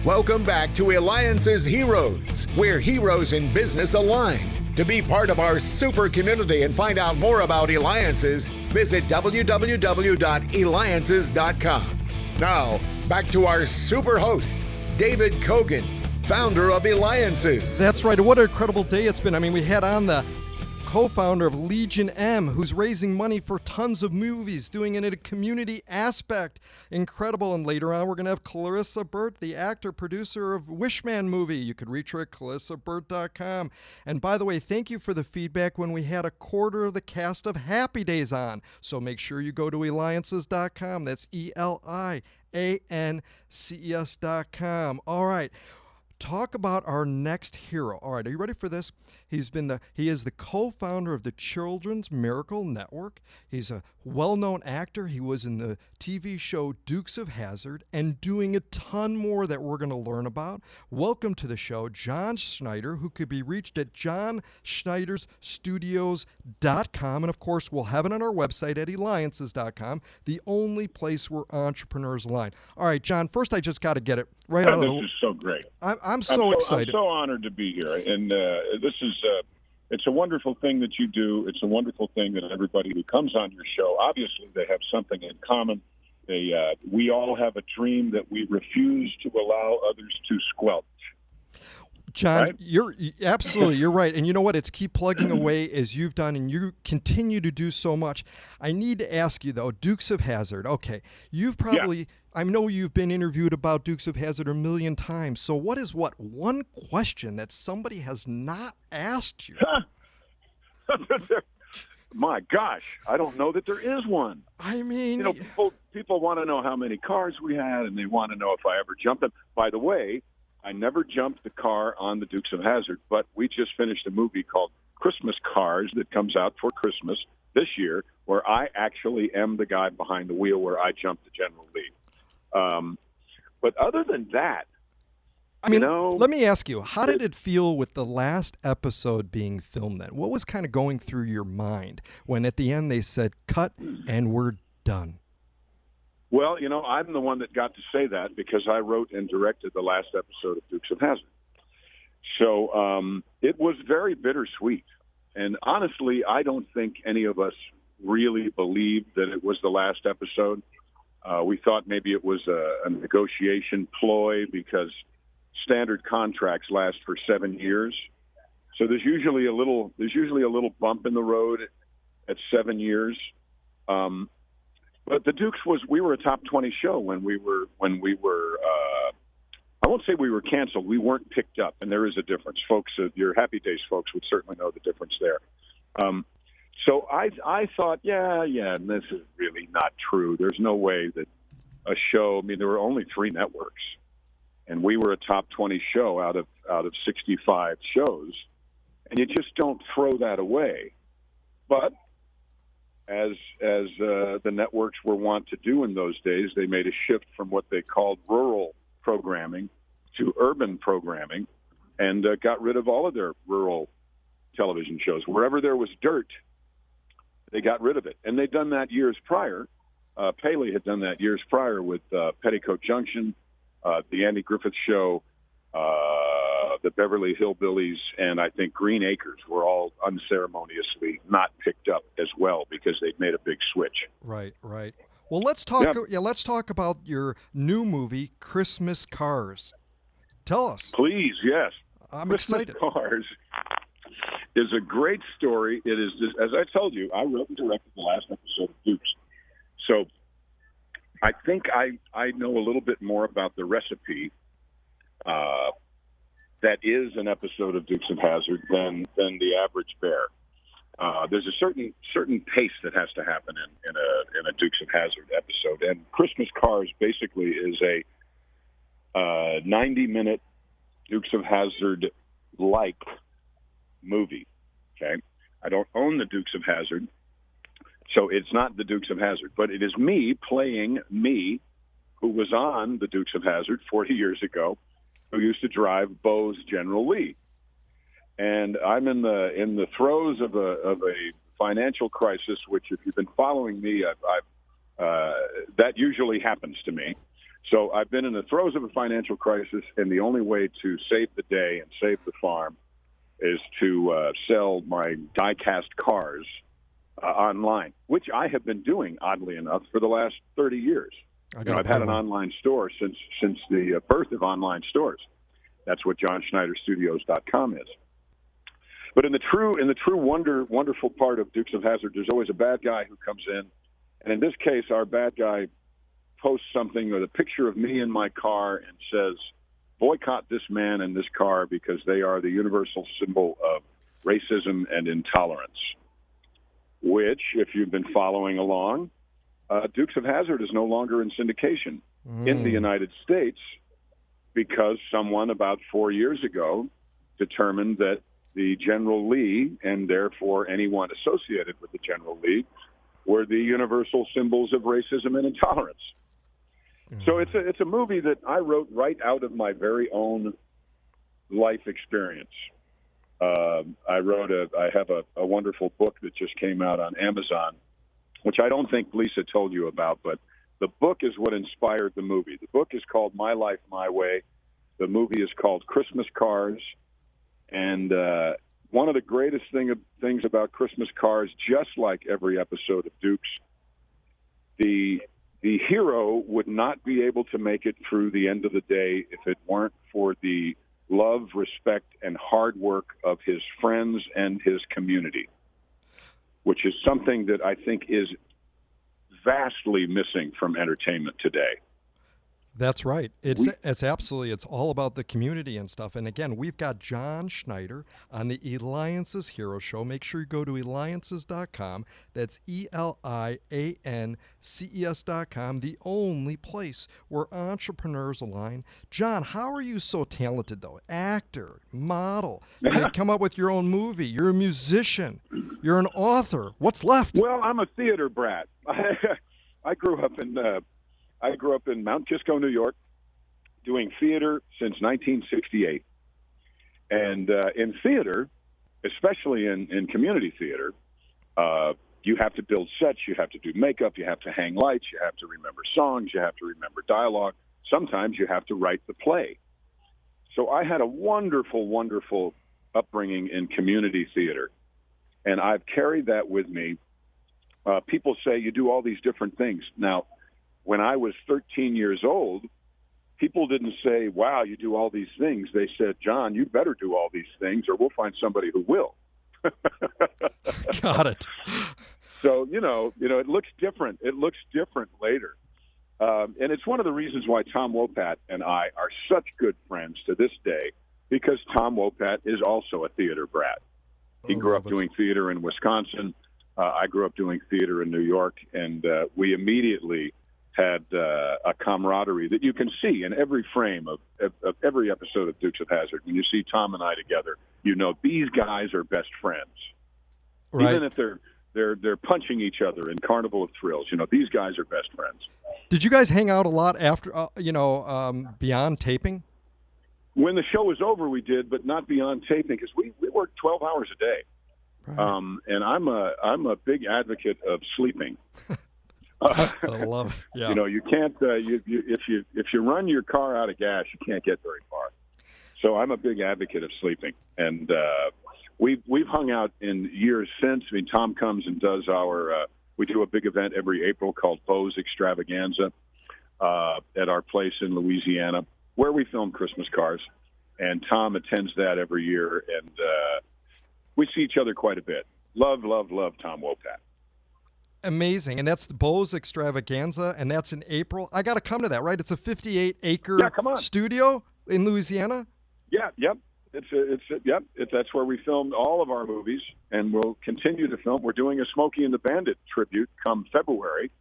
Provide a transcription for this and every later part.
Welcome back to Eliances Heroes, where heroes in business align. To be part of our super community and find out more about Eliances, visit www.Eliances.com. Now, back to our super host, David Kogan, founder of Eliances. That's right. What an incredible day it's been. I mean, we had on the co-founder of Legion M, who's raising money for tons of movies, doing it in a community aspect. Incredible. And later on, we're going to have Clarissa Burt, the actor, producer of Wishman movie. You could reach her at ClarissaBurt.com. And by the way, thank you for the feedback when we had a quarter of the cast of Happy Days on. So make sure you go to Eliances.com. That's Eliances.com. All right. Talk about our next hero. All right, are you ready for this? He is the co-founder of the Children's Miracle Network. He's a well-known actor. He was in the TV show Dukes of Hazzard and doing a ton more that we're going to learn about. Welcome to the show, John Schneider, who could be reached at johnschneiderstudios.com. And of course, we'll have it on our website at Eliances.com, the only place where entrepreneurs align. All right, John, first I just got to get it right out of the way. This is so great. I'm so excited. I'm so honored to be here. And this is it's a wonderful thing that you do. It's a wonderful thing that everybody who comes on your show, obviously they have something in common. We all have a dream that we refuse to allow others to squelch. John, right? You're right. And you know what? It's keep plugging away as you've done, and you continue to do so much. I need to ask you, though, Dukes of Hazzard. Okay, you've probably... Yeah. I know you've been interviewed about Dukes of Hazzard a million times. So what is one question that somebody has not asked you? My gosh, I don't know that there is one. I mean... people want to know how many cars we had, and they want to know if I ever jumped them. By the way, I never jumped the car on the Dukes of Hazzard, but we just finished a movie called Christmas Cars that comes out for Christmas this year, where I actually am the guy behind the wheel where I jumped the General Lee. But other than that, I mean, let me ask you, how did it feel with the last episode being filmed then? What was kind of going through your mind when at the end they said, cut and we're done? Well, I'm the one that got to say that because I wrote and directed the last episode of Dukes of Hazzard. So it was very bittersweet. And honestly, I don't think any of us really believed that it was the last episode. We thought maybe it was a negotiation ploy because standard contracts last for 7 years. So there's usually a little bump in the road at 7 years. But the Dukes we were a top 20 show when we were I won't say we were canceled. We weren't picked up, and there is a difference. Folks, your Happy Days folks would certainly know the difference there. So I thought, this is really not true. There's no way that a show, there were only 3 networks, and we were a top 20 show out of 65 shows, and you just don't throw that away. But as the networks were wont to do in those days, they made a shift from what they called rural programming to urban programming and got rid of all of their rural television shows. Wherever there was dirt, they got rid of it. And they'd done that years prior. Paley had done that years prior with Petticoat Junction, the Andy Griffith Show, the Beverly Hillbillies, and I think Green Acres were all unceremoniously not picked up as well because they'd made a big switch. Right. Well, let's talk. Yeah, let's talk about your new movie, Christmas Cars. Tell us, please. Yes, I'm Christmas excited. Cars is a great story. It is, as I told you, I wrote and directed the last episode of Dukes. So I think I know a little bit more about the recipe that is an episode of Dukes of Hazzard than the average bear. There's a certain pace that has to happen in a Dukes of Hazzard episode, and Christmas Cars basically is a 90-minute Dukes of Hazzard like movie. Okay, I don't own the Dukes of Hazzard, so it's not the Dukes of Hazzard, but it is me playing me, who was on the Dukes of Hazzard 40 years ago, who used to drive Bo's General Lee. And I'm in the throes of a financial crisis, which if you've been following me, that usually happens to me. So I've been in the throes of a financial crisis, and the only way to save the day and save the farm is to sell my die-cast cars online, which I have been doing, oddly enough, for the last 30 years. I've had an online store since the birth of online stores. That's what Schneider.com is. But in the true wonderful part of Dukes of Hazzard, there's always a bad guy who comes in, and in this case, our bad guy posts something with a picture of me in my car and says, "Boycott this man and this car because they are the universal symbol of racism and intolerance." Which, if you've been following along, Dukes of Hazzard is no longer in syndication in the United States because someone about 4 years ago determined that the General Lee, and therefore anyone associated with the General Lee, were the universal symbols of racism and intolerance. So it's a movie that I wrote right out of my very own life experience. I have a wonderful book that just came out on Amazon, which I don't think Lisa told you about, but the book is what inspired the movie. The book is called My Life, My Way. The movie is called Christmas Cars. And one of the greatest things about Christmas Cars, just like every episode of Dukes, the hero would not be able to make it through the end of the day if it weren't for the love, respect, and hard work of his friends and his community, which is something that I think is vastly missing from entertainment today. That's right. It's absolutely, it's all about the community and stuff. And again, we've got John Schneider on the Eliances Hero Show. Make sure you go to Eliances.com. That's Eliances.com, the only place where entrepreneurs align. John, how are you so talented, though? Actor, model. You come up with your own movie. You're a musician. You're an author. What's left? Well, I'm a theater brat. I grew up in Mount Kisco, New York, doing theater since 1968. And in theater, especially in community theater, you have to build sets, you have to do makeup, you have to hang lights, you have to remember songs, you have to remember dialogue. Sometimes you have to write the play. So I had a wonderful, wonderful upbringing in community theater, and I've carried that with me. People say you do all these different things. Now, when I was 13 years old, people didn't say, "Wow, you do all these things." They said, "John, you better do all these things or we'll find somebody who will." Got it. So, it looks different. It looks different later. And it's one of the reasons why Tom Wopat and I are such good friends to this day, because Tom Wopat is also a theater brat. He grew up doing theater in Wisconsin. I grew up doing theater in New York, and we immediately had a camaraderie that you can see in every frame of every episode of Dukes of Hazzard. When you see Tom and I together, these guys are best friends. Right. Even if they're punching each other in Carnival of Thrills, these guys are best friends. Did you guys hang out a lot after, beyond taping? When the show was over, we did, but not beyond taping, because we worked 12 hours a day. Right. And I'm a big advocate of sleeping. I love it. Yeah. You can't if you run your car out of gas, you can't get very far. So I'm a big advocate of sleeping, and we've hung out in years since. I mean, Tom comes and does we do a big event every April called Beau's Extravaganza at our place in Louisiana, where we film Christmas Cars, and Tom attends that every year, and we see each other quite a bit. Love Tom Wopat. Amazing. And that's the Beau's Extravaganza, and that's in April. I got to come to that, right? It's a 58-acre studio in Louisiana? Yeah, yep. That's where we filmed all of our movies, and we'll continue to film. We're doing a Smokey and the Bandit tribute come February.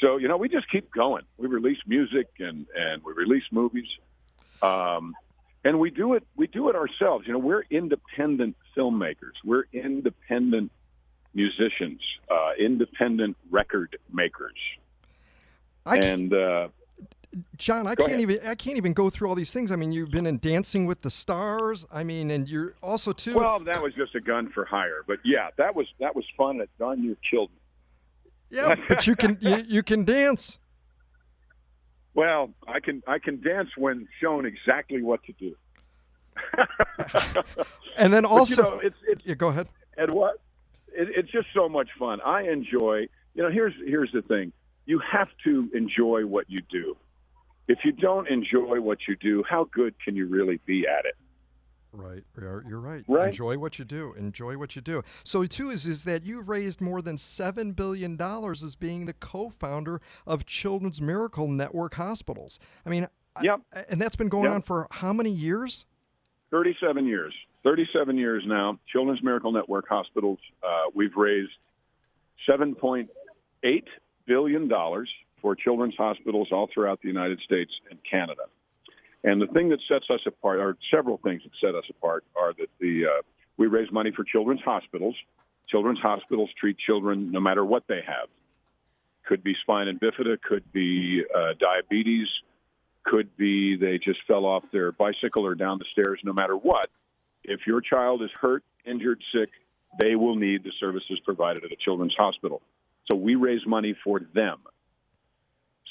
So, we just keep going. We release music and we release movies. And we do it ourselves. We're independent filmmakers. We're independent musicians, independent record makers. John, I can't even go through all these things. I mean, you've been in Dancing with the Stars. I mean, and you're also too. Well, that was just a gun for hire, but yeah, that was fun. Don, you killed me. Yeah, but you can dance. Well, I can dance when shown exactly what to do. And then also, but, it's yeah, go ahead. And what? It's just so much fun. I enjoy. Here's the thing. You have to enjoy what you do. If you don't enjoy what you do, how good can you really be at it? Right, you're right. Right. Enjoy what you do. Enjoy what you do. So too is that you've raised more than $7 billion as being the co-founder of Children's Miracle Network Hospitals. I mean, yep. And that's been going on for how many years? 37 years. 37 years now. Children's Miracle Network Hospitals. We've raised $7.8 billion for children's hospitals all throughout the United States and Canada. And the thing that sets us apart, or several things that set us apart, are that we raise money for children's hospitals. Children's hospitals treat children no matter what they have. Could be spina bifida, could be diabetes, could be they just fell off their bicycle or down the stairs. No matter what, if your child is hurt, injured, sick, they will need the services provided at a children's hospital. So we raise money for them.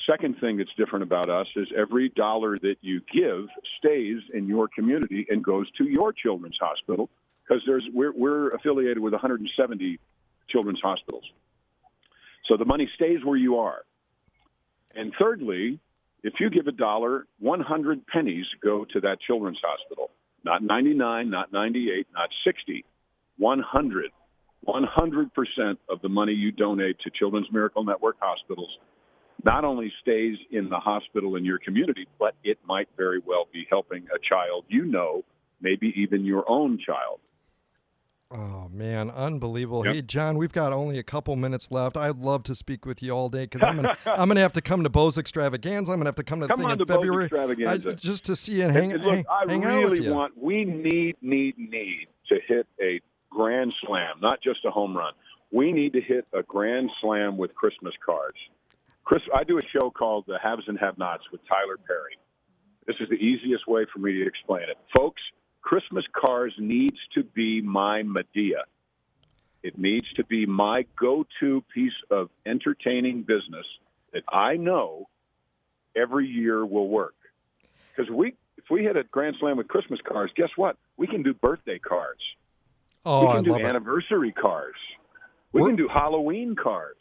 Second thing that's different about us is every dollar that you give stays in your community and goes to your children's hospital, because we're affiliated with 170 children's hospitals. So the money stays where you are. And thirdly, if you give $1, 100 pennies go to that children's hospital. Not 99, not 98, not 60, 100. 100% of the money you donate to Children's Miracle Network hospitals not only stays in the hospital in your community, but it might very well be helping a child maybe even your own child. Oh, man, unbelievable. Yep. Hey, John, we've got only a couple minutes left. I'd love to speak with you all day, because I'm gonna have to come to Bo's Extravaganza. I'm going to have to come to the thing in February just to see you and hang out with you. We need to hit a grand slam, not just a home run. We need to hit a grand slam with Christmas cards. I do a show called The Haves and Have-Nots with Tyler Perry. This is the easiest way for me to explain it. Folks, Christmas cards needs to be my Medea. It needs to be my go-to piece of entertaining business that I know every year will work. Because if we hit a grand slam with Christmas cards, guess what? We can do birthday cards. Oh, we can do anniversary cards. We can do Halloween cards.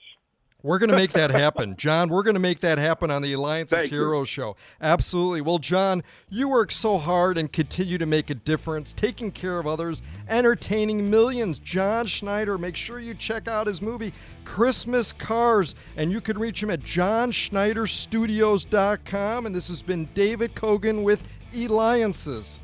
We're going to make that happen. John, we're going to make that happen on the Eliances Heroes Show. Absolutely. Well, John, you work so hard and continue to make a difference, taking care of others, entertaining millions. John Schneider, make sure you check out his movie, Christmas Cars, and you can reach him at johnschneiderstudios.com. And this has been David Kogan with Eliances.